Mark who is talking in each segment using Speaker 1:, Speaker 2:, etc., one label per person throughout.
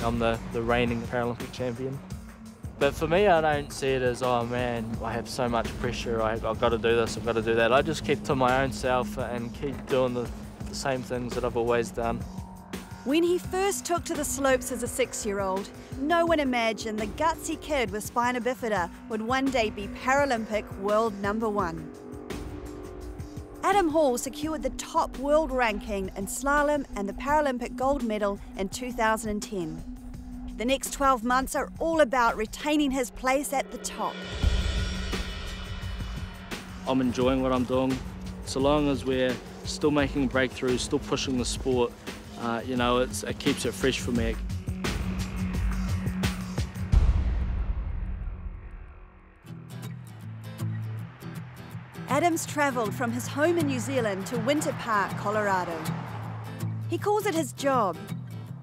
Speaker 1: I'm the reigning Paralympic champion. But for me, I don't see it as, oh man, I have so much pressure, I've got to do this, I've got to do that. I just keep to my own self and keep doing the same things that I've always done.
Speaker 2: When he first took to the slopes as a 6-year-old, no one imagined the gutsy kid with spina bifida would one day be Paralympic world #1. Adam Hall secured the top world ranking in slalom and the Paralympic gold medal in 2010. The next 12 months are all about retaining his place at the top.
Speaker 1: I'm enjoying what I'm doing. So long as we're still making breakthroughs, still pushing the sport, you know, it keeps it fresh for me.
Speaker 2: Adam's travelled from his home in New Zealand to Winter Park, Colorado. He calls it his job.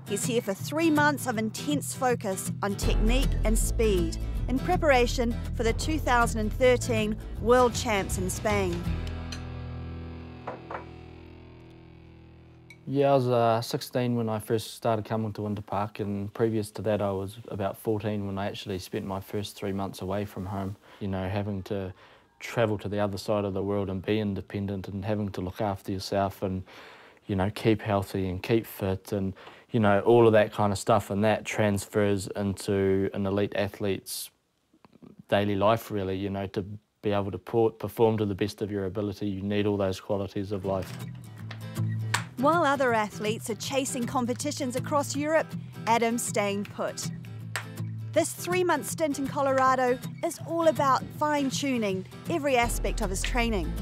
Speaker 2: He's here for 3 months of intense focus on technique and speed in preparation for the 2013 World Champs in Spain.
Speaker 1: Yeah, I was 16 when I first started coming to Winter Park, and previous to that I was about 14 when I actually spent my first 3 months away from home. You know, having to travel to the other side of the world and be independent and having to look after yourself and, you know, keep healthy and keep fit and, you know, all of that kind of stuff, and that transfers into an elite athlete's daily life really, you know, to be able to perform to the best of your ability. You need all those qualities of life.
Speaker 2: While other athletes are chasing competitions across Europe, Adam's staying put. This 3-month stint in Colorado is all about fine-tuning every aspect of his training.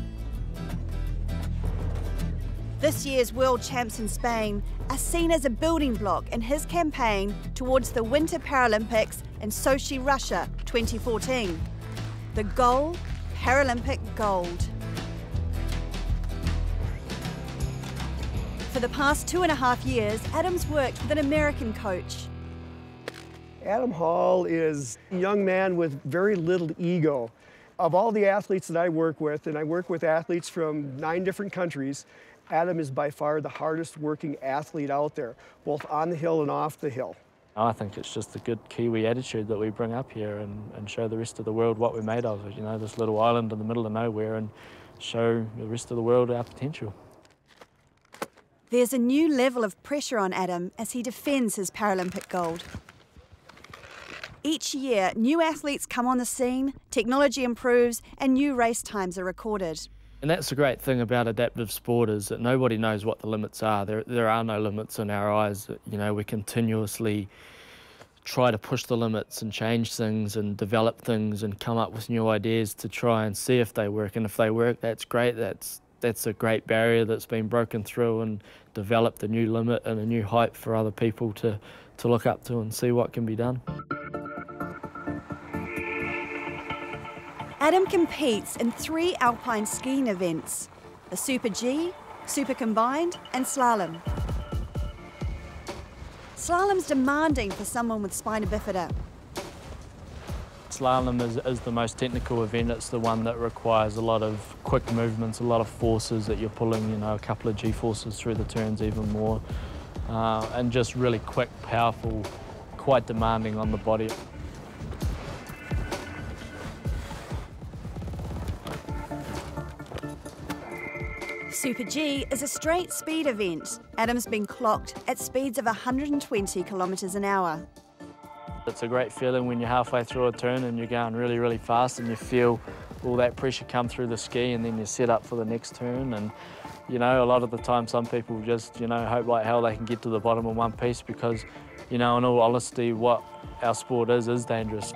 Speaker 2: This year's World Champs in Spain are seen as a building block in his campaign towards the Winter Paralympics in Sochi, Russia, 2014. The goal, Paralympic gold. For the past 2.5 years, Adam's worked with an American coach.
Speaker 3: Adam Hall is a young man with very little ego. Of all the athletes that I work with, and I work with athletes from 9 different countries, Adam is by far the hardest working athlete out there, both on the hill and off the hill.
Speaker 1: I think it's just a good Kiwi attitude that we bring up here and show the rest of the world what we're made of, you know, this little island in the middle of nowhere, and show the rest of the world our potential.
Speaker 2: There's a new level of pressure on Adam as he defends his Paralympic gold. Each year, new athletes come on the scene, technology improves, and new race times are recorded.
Speaker 1: And that's the great thing about adaptive sport, is that nobody knows what the limits are. There are no limits in our eyes. You know, we continuously try to push the limits and change things and develop things and come up with new ideas to try and see if they work. And if they work, that's great. That's a great barrier that's been broken through and developed a new limit and a new height for other people to look up to and see what can be done.
Speaker 2: Adam competes in 3 alpine skiing events, the Super G, Super Combined and Slalom. Slalom's demanding for someone with spina bifida.
Speaker 1: Slalom is the most technical event. It's the one that requires a lot of quick movements, a lot of forces that you're pulling, you know, a couple of G-forces through the turns, even more, and just really quick, powerful, quite demanding on the body.
Speaker 2: Super G is a straight speed event. Adam's been clocked at speeds of 120 kilometres an hour.
Speaker 1: It's a great feeling when you're halfway through a turn and you're going really, really fast and you feel all that pressure come through the ski, and then you're set up for the next turn. And, you know, a lot of the time some people just, you know, hope like hell they can get to the bottom in one piece because, you know, in all honesty, what our sport is dangerous.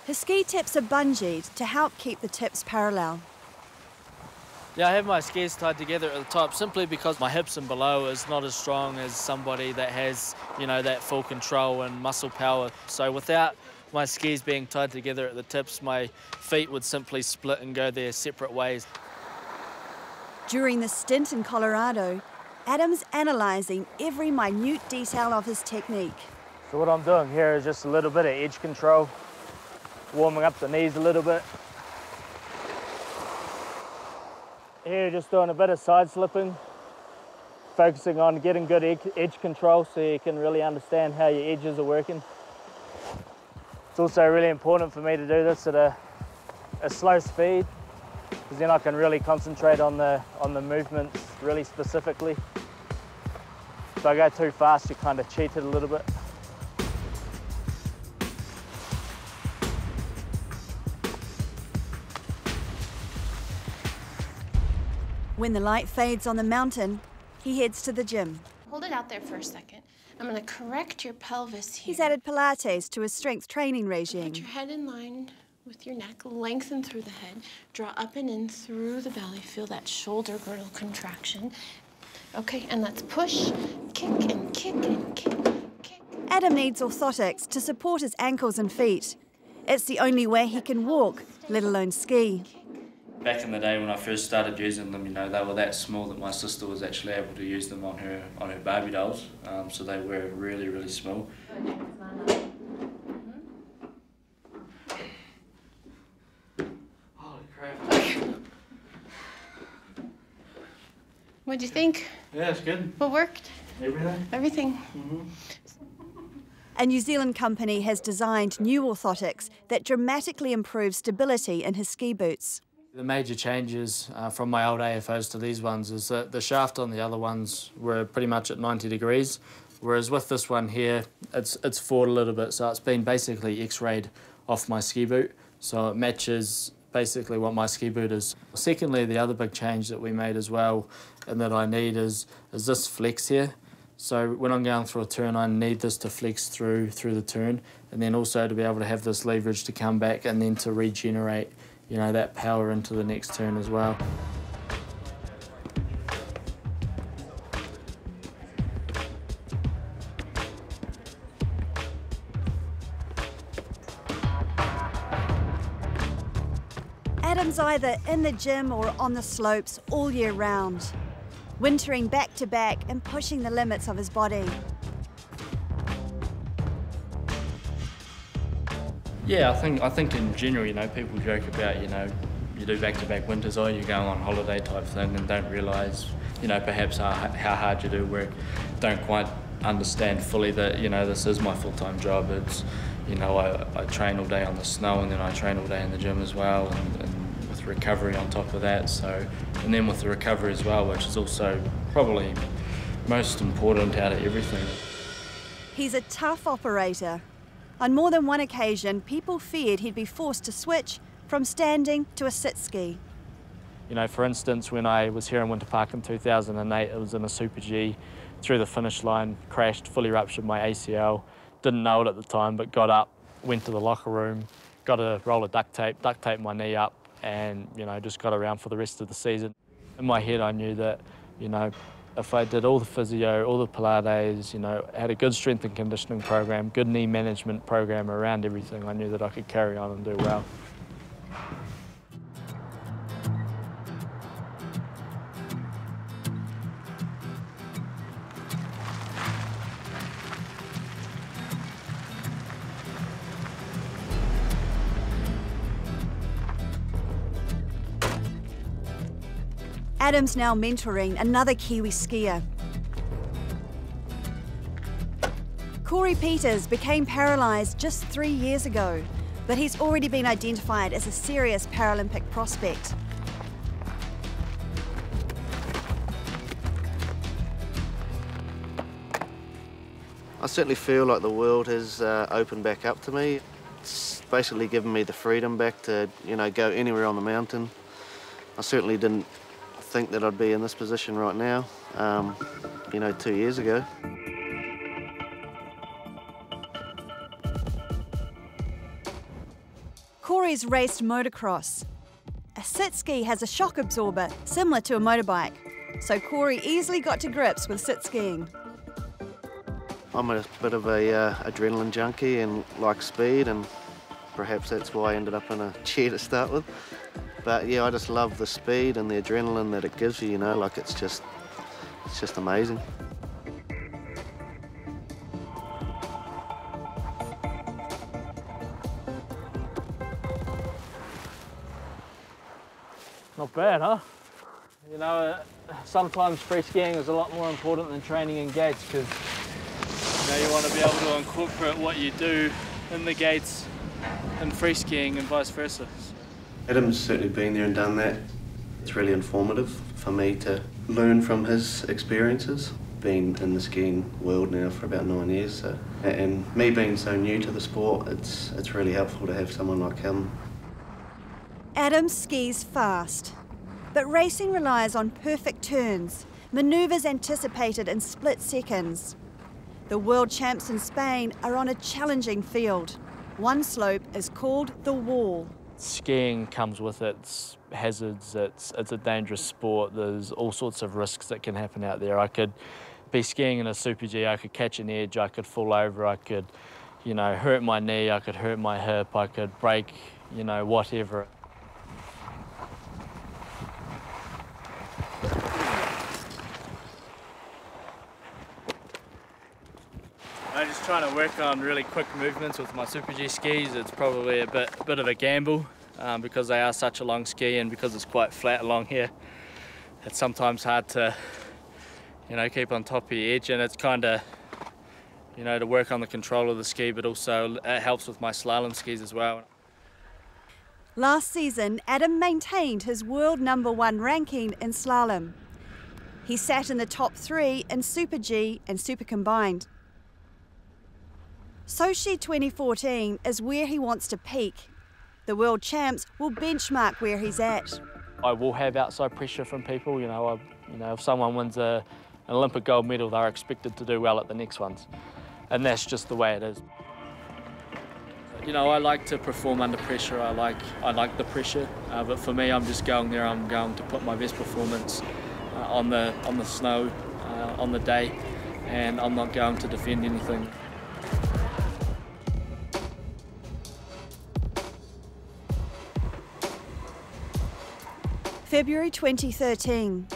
Speaker 2: His ski tips are bungeed to help keep the tips parallel.
Speaker 1: Yeah, I have my skis tied together at the top simply because my hips and below is not as strong as somebody that has, you know, that full control and muscle power. So without my skis being tied together at the tips, my feet would simply split and go their separate ways.
Speaker 2: During the stint in Colorado, Adam's analysing every minute detail of his technique.
Speaker 1: So what I'm doing here is just a little bit of edge control, warming up the knees a little bit. Here, just doing a bit of side slipping,
Speaker 4: focusing on getting good edge control so you can really understand how your edges are working. It's also really important for me to do this at a slow speed, because then I can really concentrate on the movements really specifically. If I go too fast, you kind of cheat it a little bit.
Speaker 2: When the light fades on the mountain, he heads to the gym.
Speaker 5: Hold it out there for a second. I'm going to correct your pelvis here.
Speaker 2: He's added Pilates to his strength training regime.
Speaker 5: Put your head in line with your neck, lengthen through the head, draw up and in through the belly, feel that shoulder girdle contraction. Okay, and let's push, kick and kick and kick, kick.
Speaker 2: Adam needs orthotics to support his ankles and feet. It's the only way he can walk, let alone ski.
Speaker 1: Back in the day when I first started using them, you know, they were that small that my sister was actually able to use them on her Barbie dolls. So they were really, really small. Holy crap.
Speaker 5: What'd you think?
Speaker 1: Yeah, it's good.
Speaker 5: What worked?
Speaker 1: Everything?
Speaker 5: Everything.
Speaker 1: Mm-hmm.
Speaker 2: A New Zealand company has designed new orthotics that dramatically improve stability in his ski boots.
Speaker 1: The major changes from my old AFOs to these ones is that the shaft on the other ones were pretty much at 90 degrees, whereas with this one here, it's forward a little bit, so it's been basically X-rayed off my ski boot, so it matches basically what my ski boot is. Secondly, the other big change that we made as well, and that I need is this flex here. So when I'm going through a turn, I need this to flex through the turn, and then also to be able to have this leverage to come back and then to regenerate, you know, that power into the next turn as well.
Speaker 2: Adam's either in the gym or on the slopes all year round, wintering back to back and pushing the limits of his body.
Speaker 1: Yeah, I think in general, you know, people joke about, you know, you do back-to-back winters, or you're going on holiday type thing, and don't realise, you know, perhaps how hard you do work. Don't quite understand fully that, you know, this is my full-time job. It's, you know, I train all day on the snow, and then I train all day in the gym as well, and with recovery on top of that. So, and then with the recovery as well, which is also probably most important out of everything.
Speaker 2: He's a tough operator. On more than one occasion, people feared he'd be forced to switch from standing to a sit ski.
Speaker 1: You know, for instance, when I was here in Winter Park in 2008, it was in a Super G, through the finish line, crashed, fully ruptured my ACL. Didn't know it at the time, but got up, went to the locker room, got a roll of duct taped my knee up, and, you know, just got around for the rest of the season. In my head, I knew that, you know, if I did all the physio, all the Pilates, you know, had a good strength and conditioning program, good knee management program around everything, I knew that I could carry on and do well.
Speaker 2: Adam's now mentoring another Kiwi skier. Corey Peters became paralysed just 3 years ago, but he's already been identified as a serious Paralympic prospect.
Speaker 6: I certainly feel like the world has opened back up to me. It's basically given me the freedom back to, you know, go anywhere on the mountain. I certainly didn't think that I'd be in this position right now, you know, 2 years ago.
Speaker 2: Corey's raced motocross. A sit ski has a shock absorber similar to a motorbike, so Corey easily got to grips with sit skiing.
Speaker 6: I'm a bit of a adrenaline junkie and like speed, and perhaps that's why I ended up in a chair to start with. But yeah, I just love the speed and the adrenaline that it gives you, you know, like it's just amazing.
Speaker 4: Not bad, huh? You know,
Speaker 1: sometimes free skiing is a lot more important than training in gates, because
Speaker 4: you want to be able to incorporate what you do in the gates in free skiing and vice versa.
Speaker 6: Adam's certainly been there and done that. It's really informative for me to learn from his experiences. Been in the skiing world now for about 9 years, and me being so new to the sport, it's really helpful to have someone like him.
Speaker 2: Adam skis fast, but racing relies on perfect turns, manoeuvres anticipated in split seconds. The world champs in Spain are on a challenging field. One slope is called the Wall.
Speaker 1: skiing comes with its hazards. It's a dangerous sport. There's all sorts of risks that can happen out there. I could be skiing in a Super G, I could catch an edge, I could fall over, I could, hurt my knee, I could hurt my hip, I could break, whatever.
Speaker 4: I'm just trying to work on really quick movements with my Super G skis. It's probably a bit of a gamble because they are such a long ski, and because it's quite flat along here, it's sometimes hard to keep on top of your edge, and it's kind of to work on the control of the ski, but also it helps with my slalom skis as well.
Speaker 2: Last season, Adam maintained his world #1 ranking in slalom. He sat in the top 3 in Super G and Super Combined. Sochi 2014 is where he wants to peak. The world champs will benchmark where he's at.
Speaker 1: I will have outside pressure from people. If someone wins an Olympic gold medal, they're expected to do well at the next ones, and that's just the way it is. I like to perform under pressure. I like the pressure, but for me, I'm just going there. I'm going to put my best performance on the snow on the day, and I'm not going to defend anything.
Speaker 2: February 2013.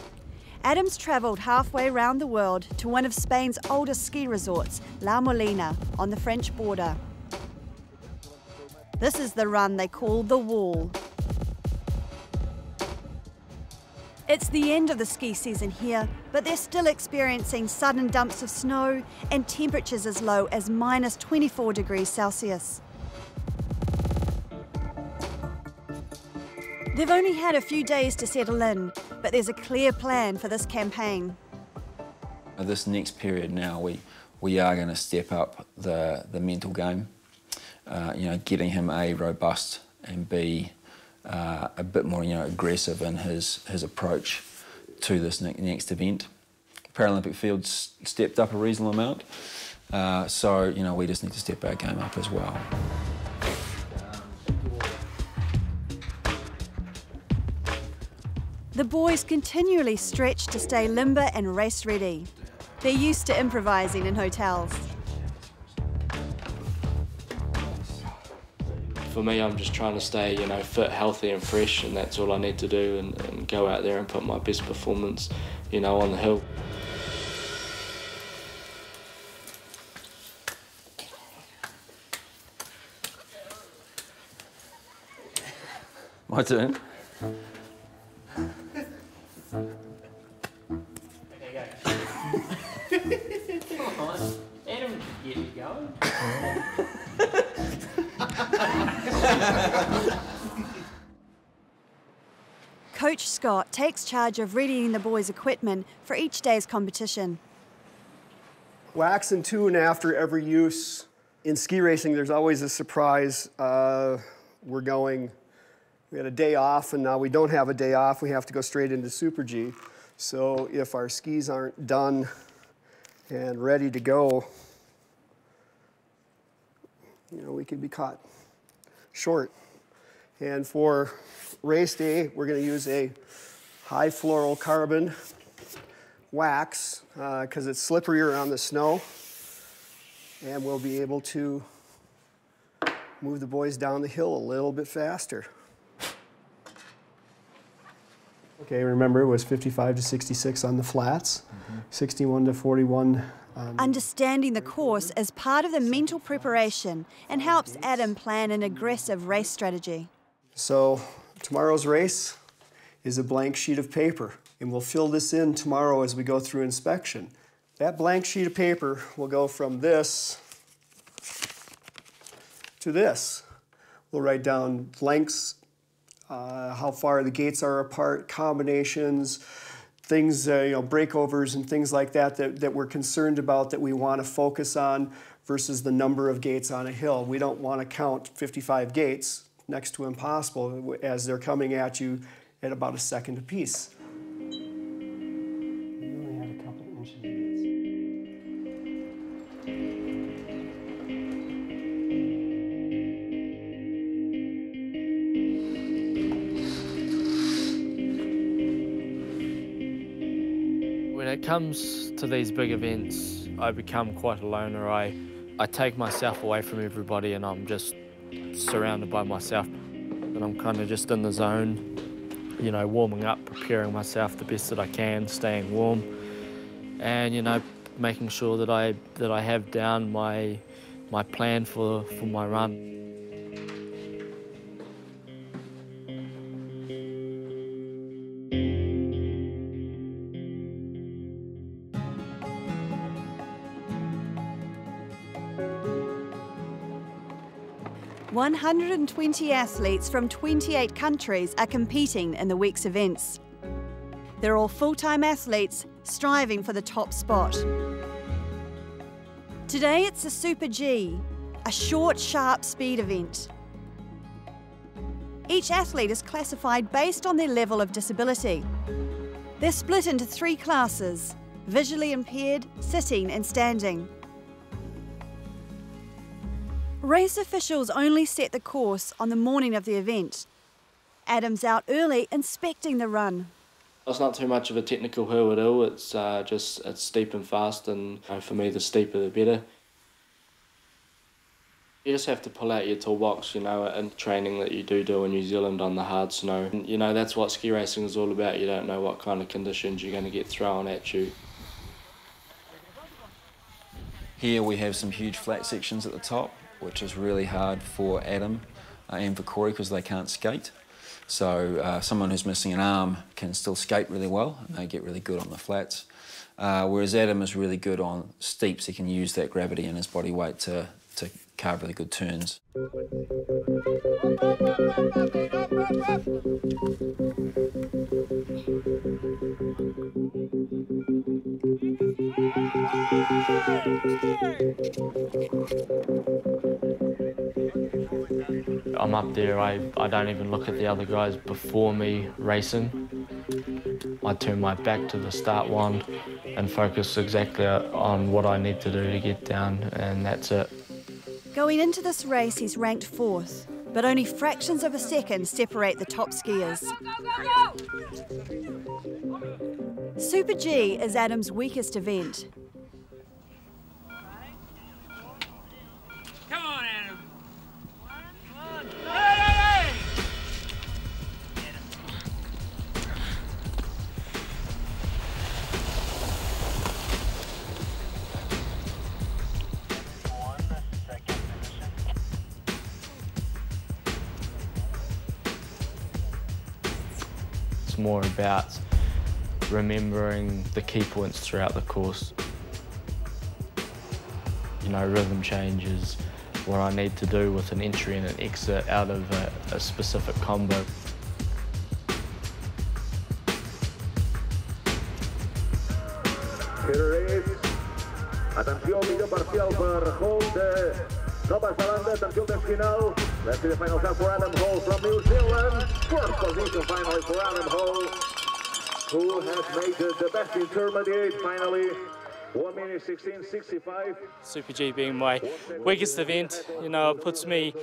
Speaker 2: Adam's travelled halfway around the world to one of Spain's oldest ski resorts, La Molina, on the French border. This is the run they call the Wall. It's the end of the ski season here, but they're still experiencing sudden dumps of snow and temperatures as low as -24 degrees Celsius. They've only had a few days to settle in, but there's a clear plan for this campaign.
Speaker 7: This next period now, we are going to step up the mental game. Getting him A, robust, and B, a bit more aggressive in his approach to this next event. Paralympic field's stepped up a reasonable amount, so we just need to step our game up as well.
Speaker 2: The boys continually stretch to stay limber and race ready. They're used to improvising in hotels.
Speaker 1: For me, I'm just trying to stay, fit, healthy and fresh, and that's all I need to do, and go out there and put my best performance, on the hill.
Speaker 7: My turn.
Speaker 1: Adam, get it going.
Speaker 2: Coach Scott takes charge of readying the boys' equipment for each day's competition.
Speaker 3: Wax and tune after every use. In ski racing, there's always a surprise. We had a day off, and now we don't have a day off. We have to go straight into Super G. So if our skis aren't done and ready to go, we could be caught short. And for race day, we're going to use a high fluorocarbon wax because it's slipperier on the snow, and we'll be able to move the boys down the hill a little bit faster. Okay, remember it was 55 to 66 on the flats, 61 to 41.
Speaker 2: Understanding the course is part of the mental preparation and helps Adam plan an aggressive race strategy.
Speaker 3: So tomorrow's race is a blank sheet of paper. And we'll fill this in tomorrow as we go through inspection. That blank sheet of paper will go from this to this. We'll write down lengths, how far the gates are apart, combinations, things, breakovers and things like that we're concerned about, that we want to focus on versus the number of gates on a hill. We don't want to count 55 gates, next to impossible, as they're coming at you at about a second apiece. We only had a couple inches of this.
Speaker 1: When it comes to these big events, I become quite a loner. I take myself away from everybody and I'm just surrounded by myself. And I'm kind of just in the zone, warming up, preparing myself the best that I can, staying warm, and, making sure that I have down my plan for my run.
Speaker 2: 120 athletes from 28 countries are competing in the week's events. They're all full-time athletes striving for the top spot. Today it's the Super G, a short, sharp speed event. Each athlete is classified based on their level of disability. They're split into 3 classes: visually impaired, sitting and standing. Race officials only set the course on the morning of the event. Adam's out early inspecting the run.
Speaker 1: It's not too much of a technical hurdle, it's steep and fast, and for me the steeper the better. You just have to pull out your toolbox, and training that you do in New Zealand on the hard snow. And, that's what ski racing is all about. You don't know what kind of conditions you're going to get thrown at you.
Speaker 7: Here we have some huge flat sections at the top, which is really hard for Adam and for Corey because they can't skate. So someone who's missing an arm can still skate really well and they get really good on the flats. Whereas Adam is really good on steeps. He can use that gravity and his body weight to carve really good turns.
Speaker 1: I'm up there, I don't even look at the other guys before me racing. I turn my back to the start wand and focus exactly on what I need to do to get down, and that's it.
Speaker 2: Going into this race, he's ranked 4th, but only fractions of a second separate the top skiers. Super G is Adam's weakest event.
Speaker 8: Come on, Adam.
Speaker 1: It's more about remembering the key points throughout the course. Rhythm changes, what I need to do with an entry and an exit out of a specific combo.
Speaker 9: Atenció, millor parcial per Hall de Nova Zelanda. Atenció al final. Let's see the final shot for Adam Hall from New Zealand. First position finally for Adam Hall, who has made the best intermediate finally. 1 minute 16:65.
Speaker 4: Super G being my weakest event, it puts me,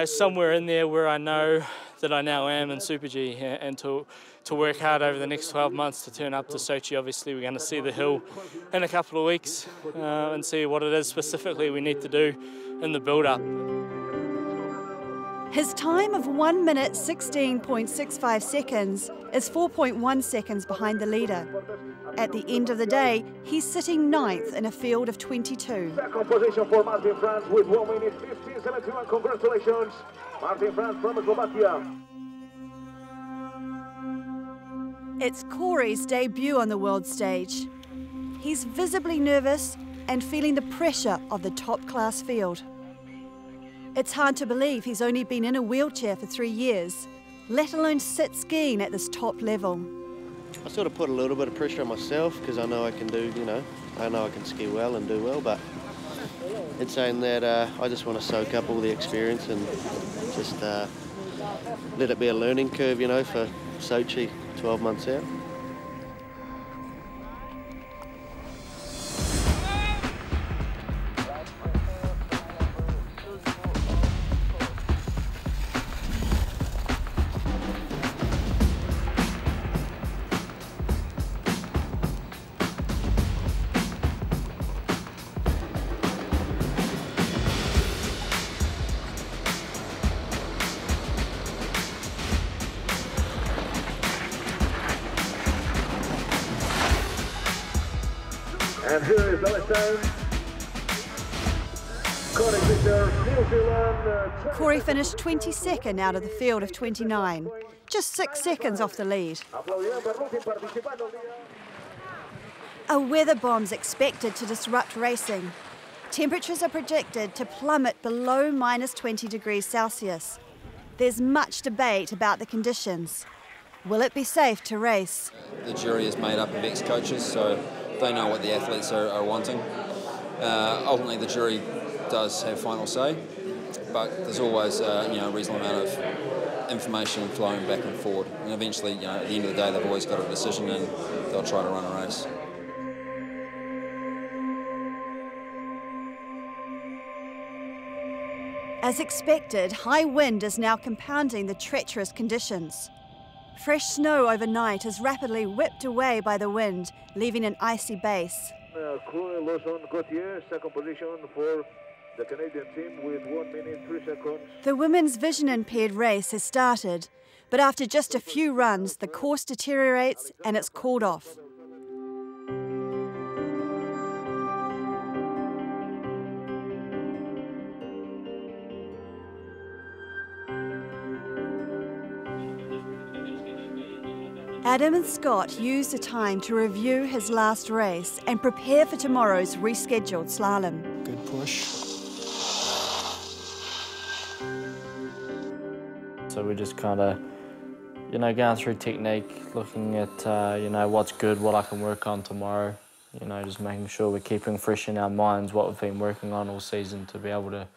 Speaker 4: somewhere in there where I know that I now am in Super G, and to work hard over the next 12 months to turn up to Sochi. Obviously, we're going to see the hill in a couple of weeks and see what it is specifically we need to do in the build-up.
Speaker 2: His time of 1 minute 16.65 seconds is 4.1 seconds behind the leader. At the end of the day, he's sitting 9th in a field of 22.
Speaker 9: Second position for Martin Franz with 1 minute 15:71. Congratulations, Martin Franz from Slovakia.
Speaker 2: It's Corey's debut on the world stage. He's visibly nervous and feeling the pressure of the top-class field. It's hard to believe he's only been in a wheelchair for 3 years, let alone sit skiing at this top level.
Speaker 6: I sort of put a little bit of pressure on myself because I know I can do, I know I can ski well and do well, but it's saying that I just want to soak up all the experience and just let it be a learning curve, for Sochi 12 months out.
Speaker 9: And here is the left time. New Zealand.
Speaker 2: Corey finished 22nd out of the field of 29, just 6 seconds off the lead. A weather bomb's expected to disrupt racing. Temperatures are projected to plummet below -20 degrees Celsius. There's much debate about the conditions. Will it be safe to race?
Speaker 7: The jury is made up of ex-coaches, so they know what the athletes are wanting. Ultimately, the jury does have final say, but there's always a reasonable amount of information flowing back and forward. And eventually, at the end of the day, they've always got a decision and they'll try to run a race.
Speaker 2: As expected, high wind is now compounding the treacherous conditions. Fresh snow overnight is rapidly whipped away by the wind, leaving an icy base.
Speaker 9: Second position for the Canadian team with 1 minute 3 seconds.
Speaker 2: The women's vision-impaired race has started, but after just a few runs, the course deteriorates and it's called off. Adam and Scott use the time to review his last race and prepare for tomorrow's rescheduled slalom.
Speaker 3: Good push.
Speaker 1: So we're just kind of, going through technique, looking at, what's good, what I can work on tomorrow. Just making sure we're keeping fresh in our minds what we've been working on all season to be able to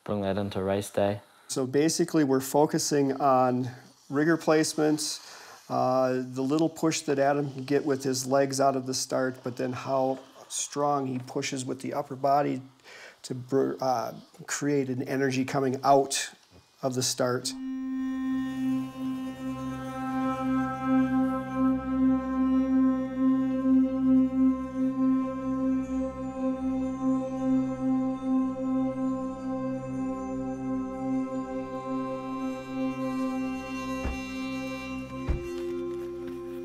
Speaker 1: bring that into race day.
Speaker 3: So basically we're focusing on rigor placement, the little push that Adam can get with his legs out of the start, but then how strong he pushes with the upper body to create an energy coming out of the start.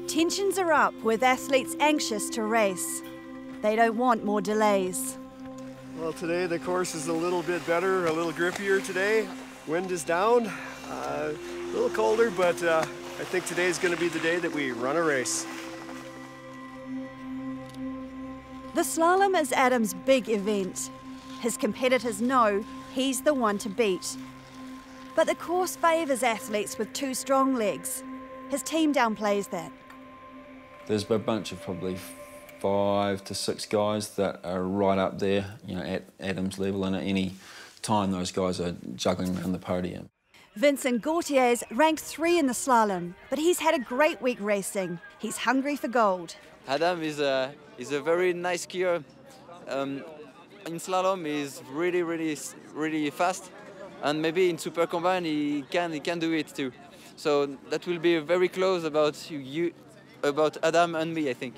Speaker 2: Tensions are up with athletes anxious to race. They don't want more delays.
Speaker 3: Well, today the course is a little bit better, a little grippier today. Wind is down, a little colder, but I think today is going to be the day that we run a race.
Speaker 2: The slalom is Adam's big event. His competitors know he's the one to beat. But the course favours athletes with 2 strong legs. His team downplays that.
Speaker 7: There's a bunch of probably 5 to 6 guys that are right up there, at Adam's level, and at any time those guys are juggling around the podium.
Speaker 2: Vincent Gautier's ranked 3 in the slalom, but he's had a great week racing. He's hungry for gold.
Speaker 8: Adam is a very nice skier. In slalom, he's really fast, and maybe in super combine he can do it too. So that will be very close about Adam and me, I think.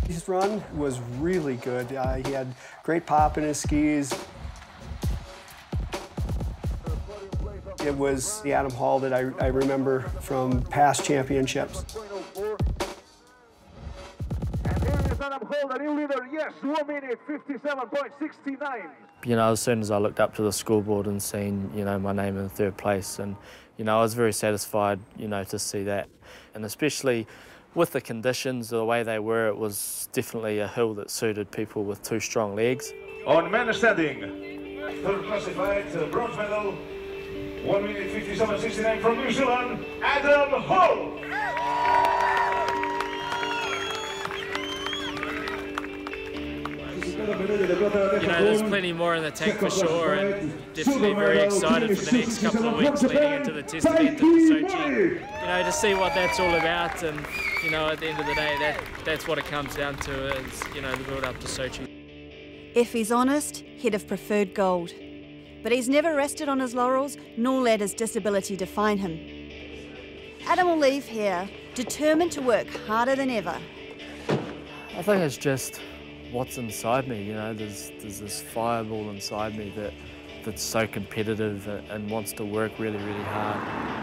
Speaker 3: His run was really good. He had great pop in his skis. It was the Adam Hall that I remember from past championships.
Speaker 9: And here is Adam Hall, the new leader. Yes, 1 minute 57.69.
Speaker 1: You know, as soon as I looked up to the scoreboard and seen, you know, my name in third place, and, you know, I was very satisfied, you know, to see that. And especially with the conditions, the way they were, it was definitely a hill that suited people with two strong legs.
Speaker 9: On men's standing, third classified, bronze medal, 1 minute 57.69 from New Zealand, Adam Hall.
Speaker 10: You know, there's plenty more in the tank for sure, and definitely very excited for the next couple of weeks leading into the test event in Sochi. You know, to see what that's all about, and you know, at the end of the day, that's what it comes down to, is, you know, the build up to Sochi.
Speaker 2: If he's honest, he'd have preferred gold. But he's never rested on his laurels, nor let his disability define him. Adam will leave here, determined to work harder than ever.
Speaker 1: I think it's just what's inside me, you know, there's this fireball inside me that's so competitive and wants to work really, really hard.